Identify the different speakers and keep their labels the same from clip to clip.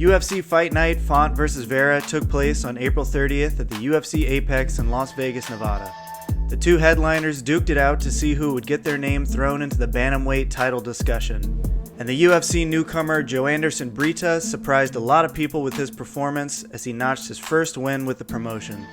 Speaker 1: UFC Fight Night Font vs. Vera took place on April 30th at the UFC Apex in Las Vegas, Nevada. The two headliners duked it out to see who would get their name thrown into the bantamweight title discussion. And the UFC newcomer Joanderson Brito surprised a lot of people with his performance as he notched his first win with the promotion.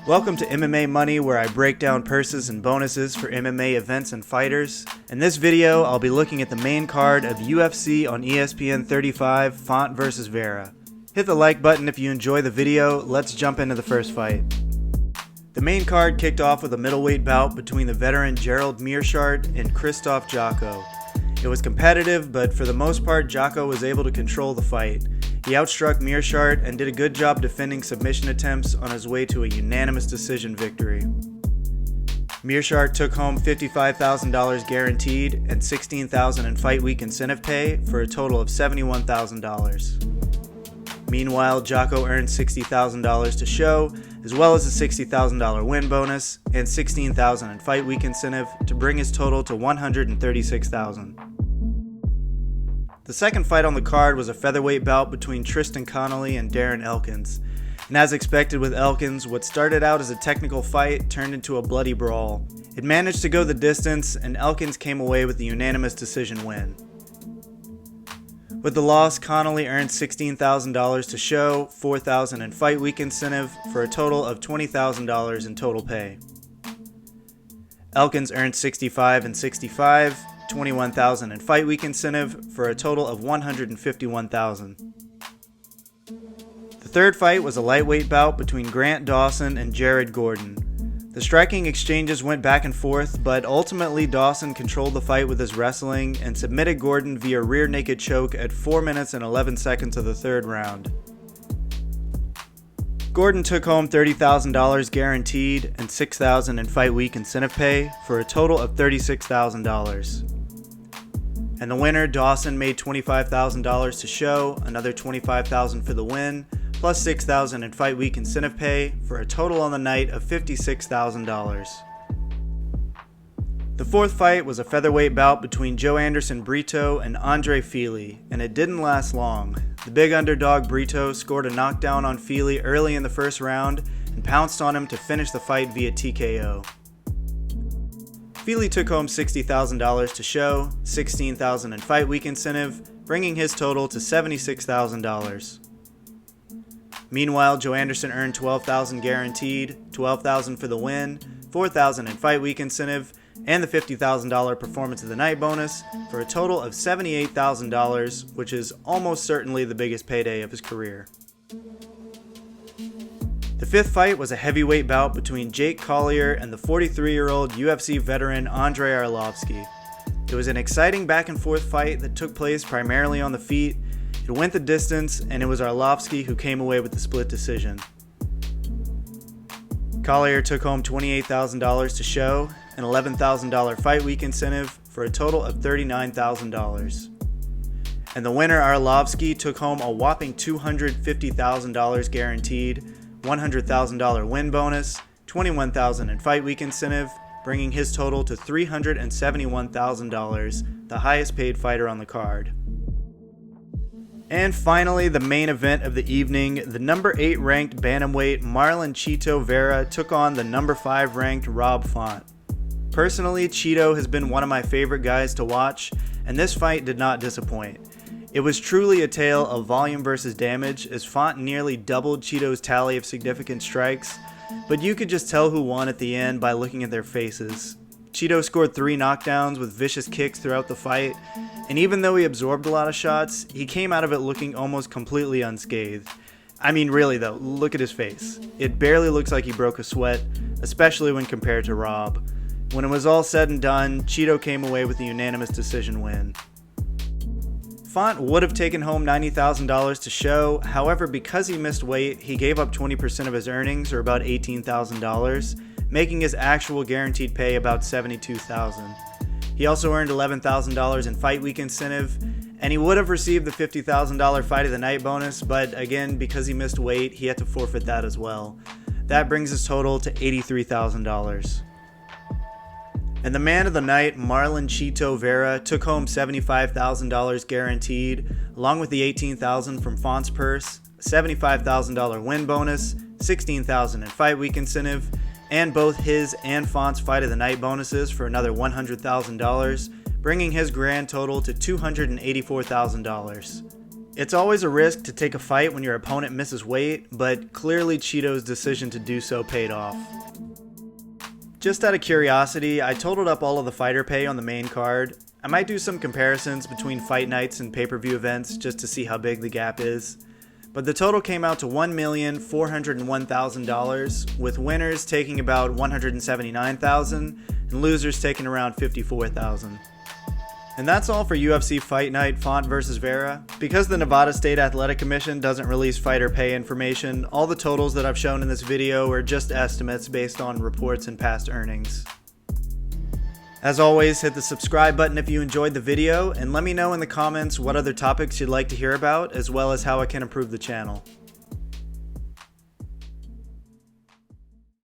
Speaker 1: Welcome to MMA Money, where I break down purses and bonuses for MMA events and fighters. In this video, I'll be looking at the main card of UFC on ESPN 35, Font vs. Vera. Hit the like button if you enjoy the video. Let's jump into the first fight. The main card kicked off with a middleweight bout between the veteran Gerald Meerschaert and Krzysztof Jotko. It was competitive, but for the most part, Jotko was able to control the fight. He outstruck Meerschaert and did a good job defending submission attempts on his way to a unanimous decision victory. Meerschaert took home $55,000 guaranteed and $16,000 in fight week incentive pay for a total of $71,000. Meanwhile, Jotko earned $60,000 to show, as well as a $60,000 win bonus and $16,000 in fight week incentive to bring his total to $136,000. The second fight on the card was a featherweight bout between Tristan Connelly and Darren Elkins. And as expected with Elkins, what started out as a technical fight turned into a bloody brawl. It managed to go the distance, and Elkins came away with the unanimous decision win. With the loss, Connelly earned $16,000 to show, $4,000 in fight week incentive for a total of $20,000 in total pay. Elkins earned $65,000 and $65,000, $21,000 in fight week incentive for a total of $151,000. The third fight was a lightweight bout between Dawson and Gerald Gordon. The striking exchanges went back and forth, but ultimately Dawson controlled the fight with his wrestling and submitted Gordon via rear naked choke at 4 minutes and 11 seconds of the third round. Gordon took home $30,000 guaranteed and $6,000 in fight week incentive pay for a total of $36,000. And the winner, Dawson, made $25,000 to show, another $25,000 for the win, plus $6,000 in fight week incentive pay for a total on the night of $56,000. The fourth fight was a featherweight bout between Joanderson Brito and Andrei Fili, and it didn't last long. The big underdog Brito scored a knockdown on Fili early in the first round and pounced on him to finish the fight via TKO. Fili took home $60,000 to show, $16,000 in fight week incentive, bringing his total to $76,000. Meanwhile, Joanderson earned $12,000 guaranteed, $12,000 for the win, $4,000 in fight week incentive, and the $50,000 performance of the night bonus for a total of $78,000, which is almost certainly the biggest payday of his career. The fifth fight was a heavyweight bout between Collier and the 43-year-old UFC veteran Andrei Arlovski. It was an exciting back and forth fight that took place primarily on the feet. It went the distance, and it was Arlovski who came away with the split decision. Collier took home $28,000 to show, an $11,000 fight week incentive for a total of $39,000. And the winner, Arlovski, took home a whopping $250,000 guaranteed, $100,000 win bonus, $21,000 in fight week incentive, bringing his total to $371,000, the highest paid fighter on the card. And finally, the main event of the evening, the number 8 ranked bantamweight Marlon Vera took on the number 5 ranked Rob Font. Personally, Cheeto has been one of my favorite guys to watch, and this fight did not disappoint. It was truly a tale of volume versus damage, as Font nearly doubled Cheeto's tally of significant strikes, but you could just tell who won at the end by looking at their faces. Cheeto scored 3 knockdowns with vicious kicks throughout the fight, and even though he absorbed a lot of shots, he came out of it looking almost completely unscathed. I mean, really though, look at his face. It barely looks like he broke a sweat, especially when compared to Rob. When it was all said and done, Cheeto came away with a unanimous decision win. Font would have taken home $90,000 to show, however, because he missed weight, he gave up 20% of his earnings, or about $18,000, making his actual guaranteed pay about $72,000. He also earned $11,000 in fight week incentive, and he would have received the $50,000 fight of the night bonus, but again, because he missed weight, he had to forfeit that as well. That brings his total to $83,000. And the man of the night, Marlon Cheeto Vera, took home $75,000 guaranteed, along with the $18,000 from Font's purse, a $75,000 win bonus, $16,000 in fight week incentive, and both his and Font's fight of the night bonuses for another $100,000, bringing his grand total to $284,000. It's always a risk to take a fight when your opponent misses weight, but clearly Cheeto's decision to do so paid off. Just out of curiosity, I totaled up all of the fighter pay on the main card. I might do some comparisons between fight nights and pay-per-view events just to see how big the gap is. But the total came out to $1,401,000, with winners taking about $179,000 and losers taking around $54,000. And that's all for UFC Fight Night Font vs. Vera. Because the Nevada State Athletic Commission doesn't release fighter pay information, all the totals that I've shown in this video are just estimates based on reports and past earnings. As always, hit the subscribe button if you enjoyed the video, and let me know in the comments what other topics you'd like to hear about, as well as how I can improve the channel.